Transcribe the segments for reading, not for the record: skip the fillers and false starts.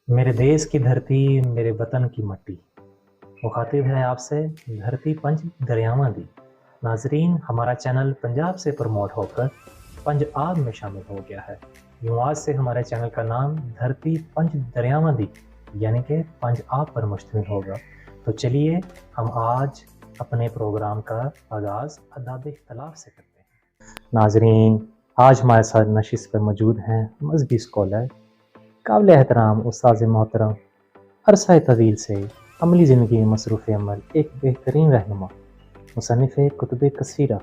मेरे देश की धरती मेरे वतन की मट्टी। मुखातिब है आपसे धरती पंज दरियावां दी। नाजरीन, हमारा चैनल पंजाब से प्रमोट होकर पंज आब में शामिल हो गया है। यूँ आज से हमारे चैनल का नाम धरती पंज दरियावां दी यानी कि पंज आब पर मुश्तमिल होगा। तो चलिए हम आज अपने प्रोग्राम का आगाज़ अदाब इख्तलाफ से करते हैं। नाजरीन, आज हमारे साथ नशिस्त पर मौजूद हैं मजहबी स्कॉलर, काबिल एहतराम उस्ताद मोहतरम, अरसा तवील से अमली ज़िंदगी में मसरूफ़ अमल एक बेहतरीन रहनुमा, मुसन्निफ़ कुतुब कसीरा,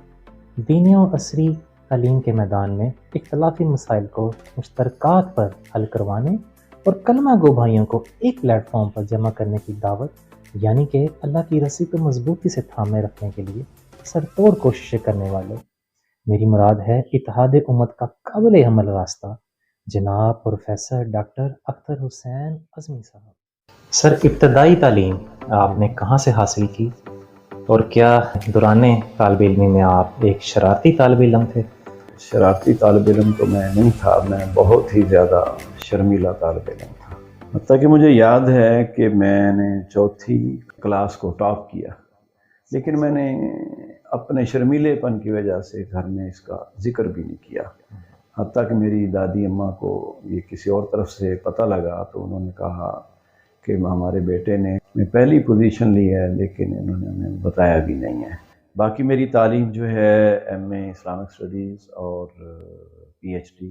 दीनी और असरी तालीम के मैदान में इख्तलाफी मसाइल को मुश्तरकात पर हल करवाने और कलमा गो भाइयों को एक प्लेटफॉर्म पर जमा करने की दावत, यानी कि अल्लाह की रस्सी को मजबूती से थामे रखने के लिए सरतोड़ कोशिशें करने वाले, मेरी मुराद है इत्तेहाद उम्मत का काबिल अमल रास्ता, जनाब प्रोफेसर डॉक्टर अख्तर हुसैन अज़मी साहब। सर, इब्तदाई तालीम आपने कहाँ से हासिल की और क्या दौराने तालिब इल्मी में आप एक शरारती तालिब इल्म थे? शरारती तालिब इल्म तो मैं नहीं था, मैं बहुत ही ज़्यादा शर्मीला तालिब इल्म था। हत्ता कि मुझे याद है कि मैंने चौथी क्लास को टॉप किया, लेकिन मैंने अपने शर्मीलेपन की वजह से घर में इसका जिक्र भी नहीं किया। हत्ता कि मेरी दादी अम्मा को ये किसी और तरफ से पता लगा तो उन्होंने कहा कि हमारे बेटे ने पहली पोजीशन ली है, लेकिन इन्होंने हमें बताया भी नहीं है। बाकी मेरी तालीम जो है एमए इस्लामिक स्टडीज़ और पीएचडी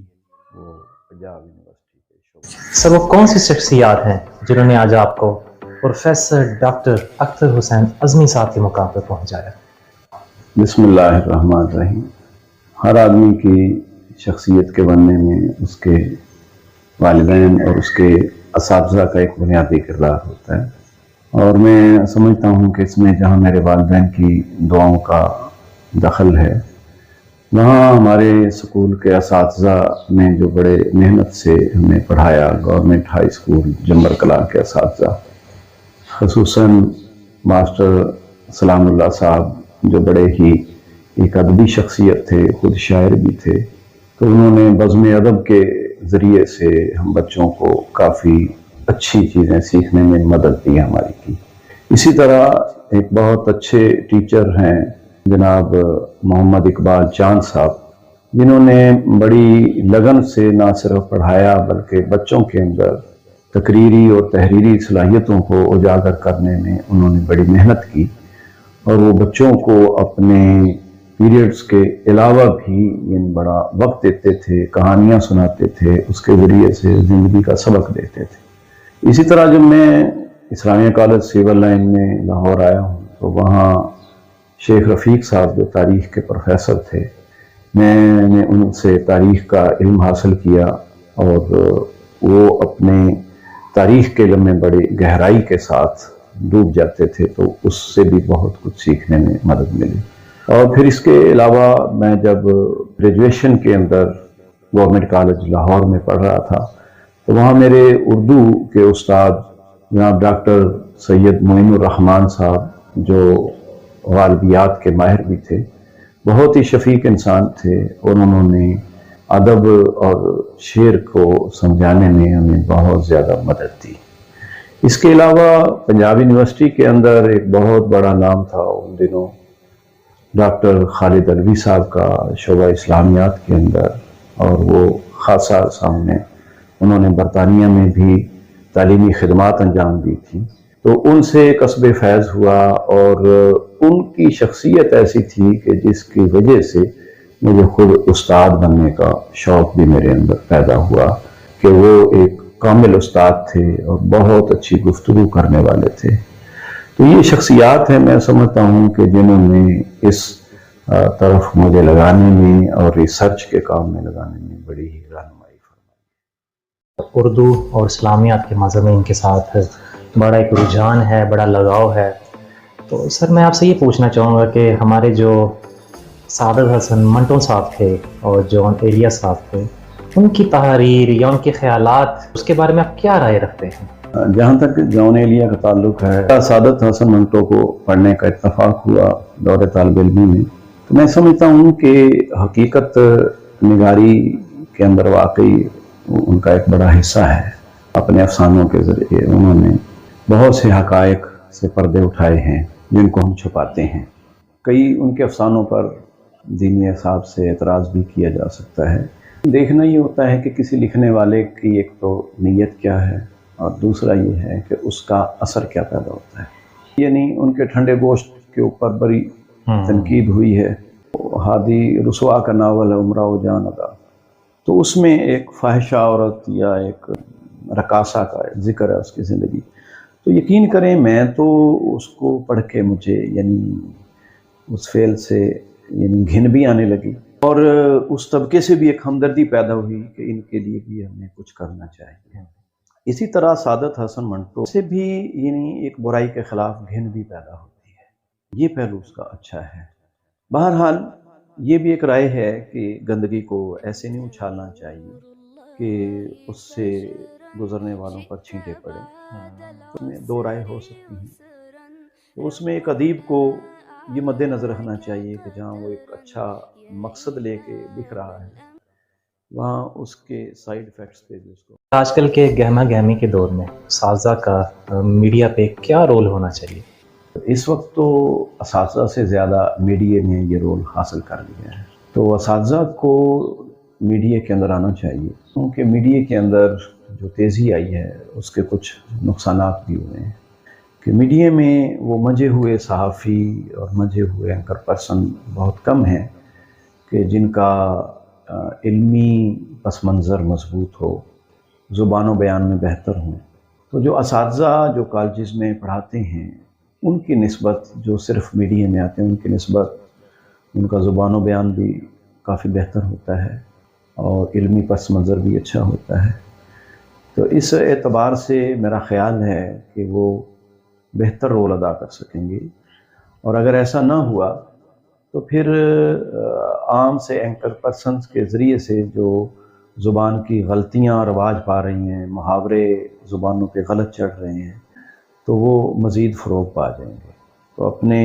वो पंजाब यूनिवर्सिटी के। सर, वो कौन सी शख्सियात हैं जिन्होंने आज आपको प्रोफेसर डॉक्टर अख्तर हुसैन अज़मी साहब के मुकाम पर पहुँचाया? बिस्मिल्लाहिर्रहमानिर्रहीम। हर आदमी की शख्सियत के बनने में उसके वालिदैन और उसके असातिज़ा का एक बुनियादी किरदार होता है, और मैं समझता हूँ कि इसमें जहाँ मेरे वालिदैन की दुआओं का दखल है, वहाँ हमारे स्कूल के असातिज़ा ने जो बड़े मेहनत से हमें पढ़ाया, गवर्नमेंट हाई स्कूल जंबर कलां के असातिज़ा, ख़ुसूसन मास्टर सलामुल्लाह साहब जो बड़े ही एक अदबी शख्सियत थे, खुद शायर भी थे, तो उन्होंने बज़्म अदब के ज़रिए से हम बच्चों को काफ़ी अच्छी चीज़ें सीखने में मदद दी हमारी की। इसी तरह एक बहुत अच्छे टीचर हैं जनाब मोहम्मद इकबाल चांद साहब, जिन्होंने बड़ी लगन से ना सिर्फ पढ़ाया बल्कि बच्चों के अंदर तकरीरी और तहरीरी सलाहियतों को उजागर करने में उन्होंने बड़ी मेहनत की, और वो बच्चों को अपने पीरियड्स के अलावा भी इन बड़ा वक्त देते थे, कहानियाँ सुनाते थे, उसके ज़रिए से ज़िंदगी का सबक देते थे। इसी तरह जब मैं इस्लामिया कॉलेज सिविल लाइन में लाहौर आया हूँ तो वहाँ शेख रफ़ीक साहब जो तारीख़ के प्रोफेसर थे, मैंने उनसे तारीख़ का इल्म हासिल किया, और वो अपने तारीख़ के इल्म में बड़ी गहराई के साथ डूब जाते थे, तो उससे भी बहुत कुछ सीखने में मदद मिली। और फिर इसके अलावा मैं जब ग्रेजुएशन के अंदर गवर्नमेंट कॉलेज लाहौर में पढ़ रहा था, तो वहाँ मेरे उर्दू के उस्ताद जनाब डॉक्टर सैयद मोइनुर रहमान साहब, जो गालिबियात के माहिर भी थे, बहुत ही शफीक इंसान थे, और उन्होंने अदब और शेर को समझाने में हमें बहुत ज़्यादा मदद दी। इसके अलावा पंजाब यूनिवर्सिटी के अंदर एक बहुत बड़ा नाम था उन दिनों डॉक्टर खालिद अलवी साहब का शोबा इस्लामियात के अंदर, और वो खासा सामने उन्होंने बरतानिया में भी तालीमी खिदमात अंजाम दी थी, तो उनसे कसबे फैज़ हुआ, और उनकी शख्सियत ऐसी थी कि जिसकी वजह से मुझे खुद उस्ताद बनने का शौक़ भी मेरे अंदर पैदा हुआ कि वो एक कामिल उस्ताद थे और बहुत अच्छी गुफ्तगू करने वाले थे। तो ये शख्सियात हैं, मैं समझता हूँ कि जिन्होंने इस तरफ मुझे लगाने में और रिसर्च के काम में लगाने में बड़ी ही रहनुमाई फरमाई। उर्दू और इस्लामियात के मज़ामीन के साथ बड़ा एक रुझान है, बड़ा लगाव है। तो सर, मैं आपसे ये पूछना चाहूँगा कि हमारे जो सादत हसन मंटो साहब थे और जॉन एलिया साहब थे, उनकी तहरीर या उनके ख्यालात, उसके बारे में आप क्या राय रखते हैं? जहाँ तक जॉन एलिया का ताल्लुक है, सादत हसन मंटो को पढ़ने का इत्तफाक हुआ दौरे तालिब इल्मी में, तो मैं समझता हूँ कि हकीकत निगारी के अंदर वाकई उनका एक बड़ा हिस्सा है। अपने अफसानों के ज़रिए उन्होंने बहुत से हक़ाइक़ से पर्दे उठाए हैं जिनको हम छुपाते हैं। कई उनके अफसानों पर दीनी हिसाब से एतराज़ भी किया जा सकता है। देखना ये होता है कि किसी लिखने वाले की एक तो नीयत क्या है और दूसरा ये है कि उसका असर क्या पैदा होता है। यानी उनके ठंडे गोश्त के ऊपर बड़ी तनकीद हुई है। हादी रुसवा का नावल है उमरा जान अदा, तो उसमें एक फाहिशा औरत या एक रकासा का जिक्र है उसकी ज़िंदगी। तो यकीन करें मैं तो उसको पढ़ के मुझे यानी उस फेल से यानी घिन भी आने लगी और उस तबके से भी एक हमदर्दी पैदा हुई कि इनके लिए भी हमें कुछ करना चाहिए। इसी तरह सादत हसन मंटो से भी यानी एक बुराई के ख़िलाफ़ घिन भी पैदा होती है। ये पहलू उसका अच्छा है। बहरहाल ये भी एक राय है कि गंदगी को ऐसे नहीं उछालना चाहिए कि उससे गुज़रने वालों पर छींटे पड़े। उसमें दो राय हो सकती हैं। तो उसमें एक अदीब को ये मद्देनज़र रखना चाहिए कि जहाँ वो एक अच्छा मकसद लेके लिख रहा है वहाँ उसके साइड इफ़ेक्ट्स पे भी उसको। आजकल के गहमा गहमी के दौर में साजा का मीडिया पे क्या रोल होना चाहिए? इस वक्त तो असातिज़ा से ज़्यादा मीडिया ने ये रोल हासिल कर लिया है, तो असातिज़ा को मीडिया के अंदर आना चाहिए, क्योंकि मीडिया के अंदर जो तेज़ी आई है उसके कुछ नुकसानात भी हुए हैं कि मीडिया में वो मंझे हुए सहाफ़ी और मंझे हुए एंकर पर्सन बहुत कम हैं कि जिनका इल्मी पस मंज़र मजबूत हो, ज़ुबान बयान में बेहतर हों। तो जो असातिज़ा जो कॉलेजेस में पढ़ाते हैं उनकी निस्बत जो सिर्फ मीडिया में आते हैं उनकी निस्बत उनका ज़ुबान बयान भी काफ़ी बेहतर होता है और इल्मी पस मंज़र भी अच्छा होता है। तो इस एतबार से मेरा ख़्याल है कि वो बेहतर रोल अदा कर सकेंगे, और अगर ऐसा ना हुआ तो फिर आम से एंकर पर्सन्स के ज़रिए से जो ज़ुबान की गलतियाँ रवाज पा रही हैं, मुहावरे ज़ुबानों पे गलत चढ़ रहे हैं, तो वो मज़ीद फ़रोग़ पा जाएंगे। तो अपने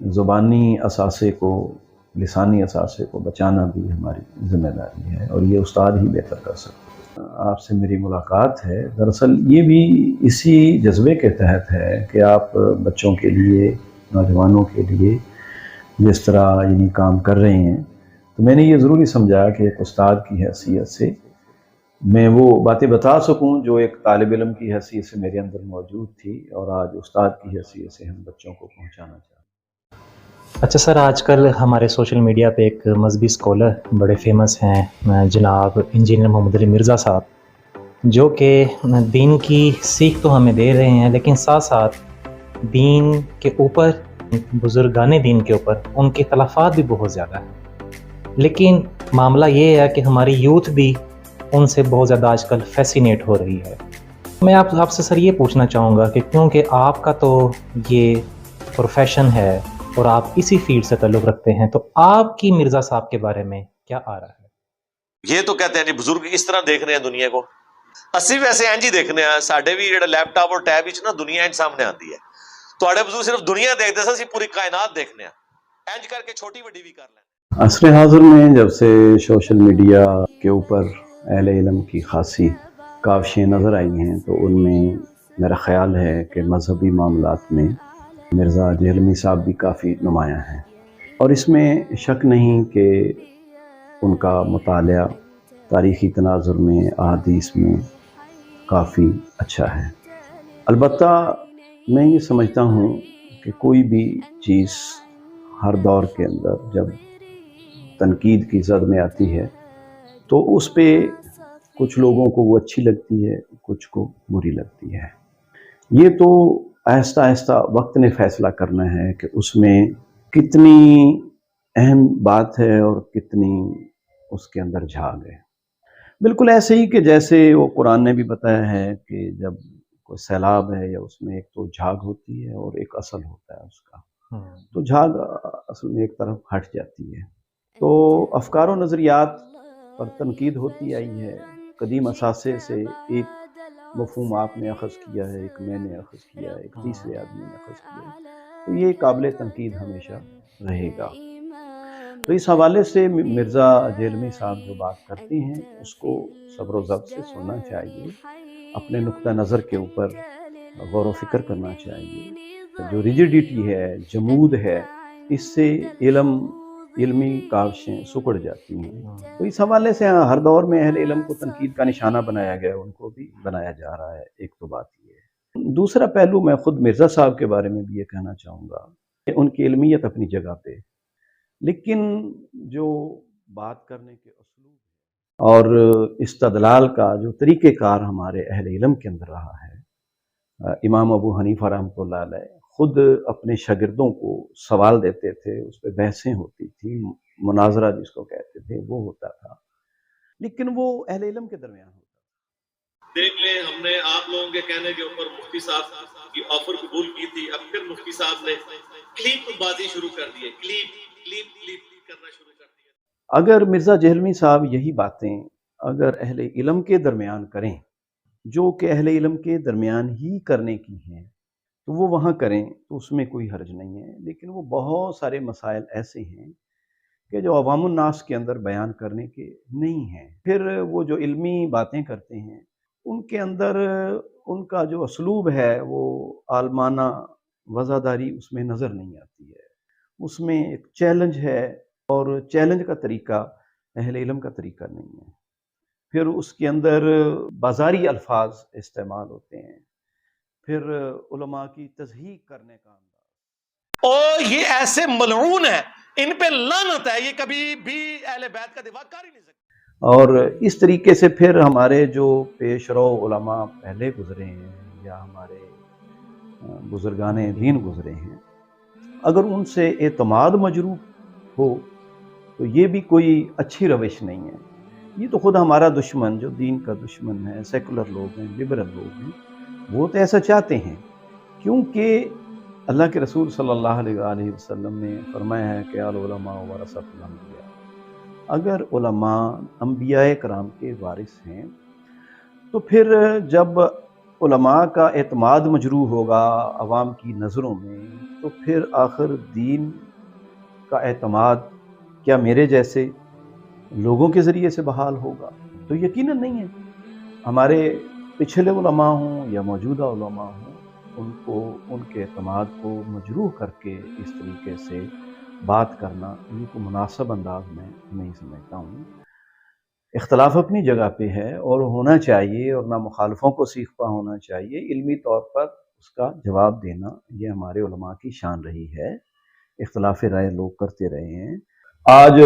ज़ुबानी असासे को, लिसानी असासे को बचाना भी हमारी ज़िम्मेदारी है और ये उस्ताद ही बेहतर कर सकते हैं। आपसे मेरी मुलाकात है, दरअसल ये भी इसी जज्बे के तहत है कि आप बच्चों के लिए, नौजवानों के लिए जिस तरह यानी काम कर रहे हैं, तो मैंने ये ज़रूरी समझा कि एक उस्ताद की हैसियत से मैं वो बातें बता सकूं जो एक तालिब इल्म की हैसियत से मेरे अंदर मौजूद थी और आज उस्ताद की हैसियत से हम बच्चों को पहुंचाना चाहते हैं। अच्छा सर, आजकल हमारे सोशल मीडिया पे एक मजहबी स्कॉलर बड़े फेमस हैं, जनाब इंजीनियर मोहम्मद अली मिर्ज़ा साहब, जो कि दीन की सीख तो हमें दे रहे हैं, लेकिन साथ साथ दीन के ऊपर, बुजुर्गाने दीन के ऊपर उनके खिलाफात भी बहुत ज़्यादा हैं। लेकिन मामला ये है कि हमारी यूथ भी उनसे बहुत ज़्यादा आजकल फैसिनेट हो रही है। मैं आपसे सर ये पूछना चाहूँगा कि क्योंकि आपका तो ये प्रोफेशन है और आप इसी फील्ड से ताल्लुक़ रखते हैं, तो आपकी मिर्ज़ा साहब के बारे में क्या आ रहा है? ये तो कहते हैं जी बुजुर्ग इस तरह देख रहे हैं दुनिया को, ਅਸੀਂ ਵੈਸੇ ਇੰਜ ਹੀ ਦੇਖਨੇ ਆ। ਸਾਡੇ ਵੀ ਜਿਹੜਾ ਲੈਪਟਾਪ ਔਰ ਟੈਬ ਵਿੱਚ ਨਾ ਦੁਨੀਆ ਇੰਜ ਸਾਹਮਣੇ ਆਉਂਦੀ ਹੈ। ਤੁਹਾਡੇ ਬਜ਼ੁਰਗ ਸਿਰਫ ਦੁਨੀਆ ਦੇਖਦੇ ਸਨ, ਅਸੀਂ पूरी कायनात देखने आ। इंज करके छोटी बड़ी भी कर लें। असर हाज़िर में जब से सोशल मीडिया के ऊपर अहले इल्म की खासी काविशें नज़र आई हैं, तो उनमें मेरा ख़्याल है कि मजहबी मामलात में मिर्ज़ा जहलमी साहब भी काफ़ी नुमायाँ हैं और इसमें शक नहीं कि उनका मुतालिया तारीख़ी तनाज़ुर में, अहादीस में काफ़ी अच्छा है। अलबत्ता मैं ये समझता हूँ कि कोई भी चीज़ हर दौर के अंदर जब तनकीद की ज़द में आती है तो उस पे कुछ लोगों को वो अच्छी लगती है, कुछ को बुरी लगती है। ये तो आहिस्ता आहिस्ता वक्त ने फ़ैसला करना है कि उसमें कितनी अहम बात है और कितनी उसके अंदर झाग है। बिल्कुल ऐसे ही कि जैसे वो कुरान ने भी बताया है कि जब कोई सैलाब है या उसमें एक तो झाग होती है और एक असल होता है उसका, तो झाग असल में एक तरफ हट जाती है। तो अफकार व नज़रियात पर तनकीद होती आई है। कदीम असासे से एक मफ़हूम आपने अख़ज़ किया है, एक मैंने अख़ज़ किया है, एक तीसरे आदमी ने अख़ज़ किया है, तो ये काबिल तनकीद हमेशा रहेगा। तो इस हवाले से मिर्ज़ा जहलमी साहब जो बात करते हैं उसको सब्र व ज़ब्त से सुनना चाहिए اپنے نقطہ نظر کے اوپر غور و فکر کرنا چاہیے. جو ریجیڈیٹی ہے، جمود ہے، اس سے علمی کاوشیں سکڑ جاتی ہیں. تو اس حوالے سے ہر دور میں اہل علم کو تنقید کا نشانہ بنایا گیا، ان کو بھی بنایا جا رہا ہے. ایک تو بات یہ ہے. دوسرا پہلو میں خود مرزا صاحب کے بارے میں بھی یہ کہنا چاہوں گا کہ ان کی علمیت اپنی جگہ پہ، لیکن جو بات کرنے کے اسلوب اور استدلال کا جو طریقہ کار ہمارے اہل علم کے اندر رہا ہے، امام ابو حنیفہ رحمۃ اللہ علیہ خود اپنے شاگردوں کو سوال دیتے تھے، اس پہ بحثیں ہوتی تھی، مناظرہ جس کو کہتے تھے وہ ہوتا تھا، لیکن وہ اہل علم کے درمیان ہوتا تھا. دیکھ لیں، ہم نے آپ لوگوں کے کہنے کے اوپر مفتی صاحب کی آفر قبول کی تھی، اب پھر مفتی صاحب نے کلیپ بازی شروع کر دی ہے، کلیپ کرنا شروع کر دیا. اگر مرزا جہلمی صاحب یہی باتیں اگر اہل علم کے درمیان کریں، جو کہ اہل علم کے درمیان ہی کرنے کی ہیں، تو وہ وہاں کریں تو اس میں کوئی حرج نہیں ہے. لیکن وہ بہت سارے مسائل ایسے ہیں کہ جو عوام الناس کے اندر بیان کرنے کے نہیں ہیں. پھر وہ جو علمی باتیں کرتے ہیں، ان کے اندر ان کا جو اسلوب ہے وہ عالمانہ وضاحت اس میں نظر نہیں آتی ہے. اس میں ایک چیلنج ہے، اور چیلنج کا طریقہ اہل علم کا طریقہ نہیں ہے. پھر اس کے اندر بازاری الفاظ استعمال ہوتے ہیں، پھر علماء کی تصحیح کرنے کا انداز. اور یہ ایسے ملعون ہیں، ان پہ لعنت ہے، یہ کبھی بھی اہل بیت کا دفاع کر ہی نہیں سکتے. اور اس طریقے سے پھر ہمارے جو پیش رو علماء پہلے گزرے ہیں یا ہمارے بزرگان دین گزرے ہیں، اگر ان سے اعتماد مجروح ہو تو یہ بھی کوئی اچھی روش نہیں ہے. یہ تو خود ہمارا دشمن، جو دین کا دشمن ہے، سیکولر لوگ ہیں، لبرل لوگ ہیں، وہ تو ایسا چاہتے ہیں، کیونکہ اللہ کے رسول صلی اللہ علیہ وآلہ وسلم نے فرمایا ہے کہ العلماء ورثۃ الانبیاء. اگر علماء انبیاء کرام کے وارث ہیں تو پھر جب علماء کا اعتماد مجروح ہوگا عوام کی نظروں میں، تو پھر آخر دین کا اعتماد کیا میرے جیسے لوگوں کے ذریعے سے بحال ہوگا؟ تو یقیناً نہیں ہے. ہمارے پچھلے علماء ہوں یا موجودہ علماء ہوں، ان کے اعتماد کو مجروح کر کے اس طریقے سے بات کرنا یہ کو مناسب انداز میں نہیں سمجھتا ہوں. اختلاف اپنی جگہ پہ ہے اور ہونا چاہیے، اور نہ مخالفوں کو سیکھتا ہونا چاہیے. علمی طور پر اس کا جواب دینا یہ ہمارے علماء کی شان رہی ہے. اختلاف رائے لوگ کرتے رہے ہیں. آج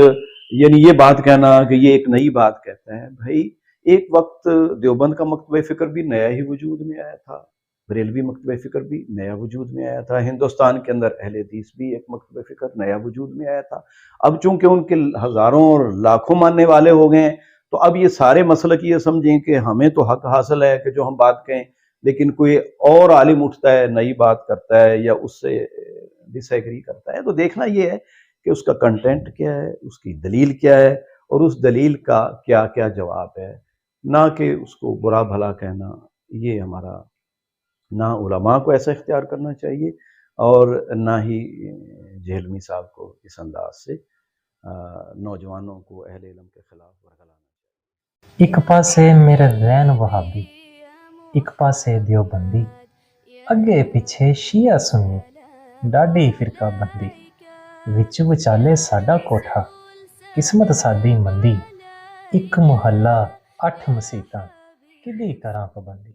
یعنی یہ بات کہنا کہ یہ ایک نئی بات کہتا ہے، بھائی ایک وقت دیوبند کا مکتبہ فکر بھی نیا ہی وجود میں آیا تھا، بریلوی مکتبہ فکر بھی نیا وجود میں آیا تھا، ہندوستان کے اندر اہل حدیث بھی ایک مکتبہ فکر نیا وجود میں آیا تھا. اب چونکہ ان کے ہزاروں اور لاکھوں ماننے والے ہو گئے ہیں، تو اب یہ سارے مسلک یہ سمجھیں کہ ہمیں تو حق حاصل ہے کہ جو ہم بات کہیں، لیکن کوئی اور عالم اٹھتا ہے، نئی بات کرتا ہے یا اس سے ڈس ایگری کرتا ہے، تو دیکھنا یہ ہے کہ اس کا کنٹینٹ کیا ہے، اس کی دلیل کیا ہے، اور اس دلیل کا کیا کیا جواب ہے، نہ کہ اس کو برا بھلا کہنا. یہ ہمارا نہ علماء کو ایسا اختیار کرنا چاہیے، اور نہ ہی جہلمی صاحب کو اس انداز سے نوجوانوں کو اہل علم کے خلاف ورگلانا چاہیے. ایک پاسے میرے رین وہابی، ایک پاسے دیوبندی، اگے پیچھے شیعہ سنی، ڈاڈی فرقہ بندی، وچ وچالے ساڈا کوٹھا، قسمت ساڈی مندی، ایک محلہ 8 مسیتاں، کدی کراں پابندی.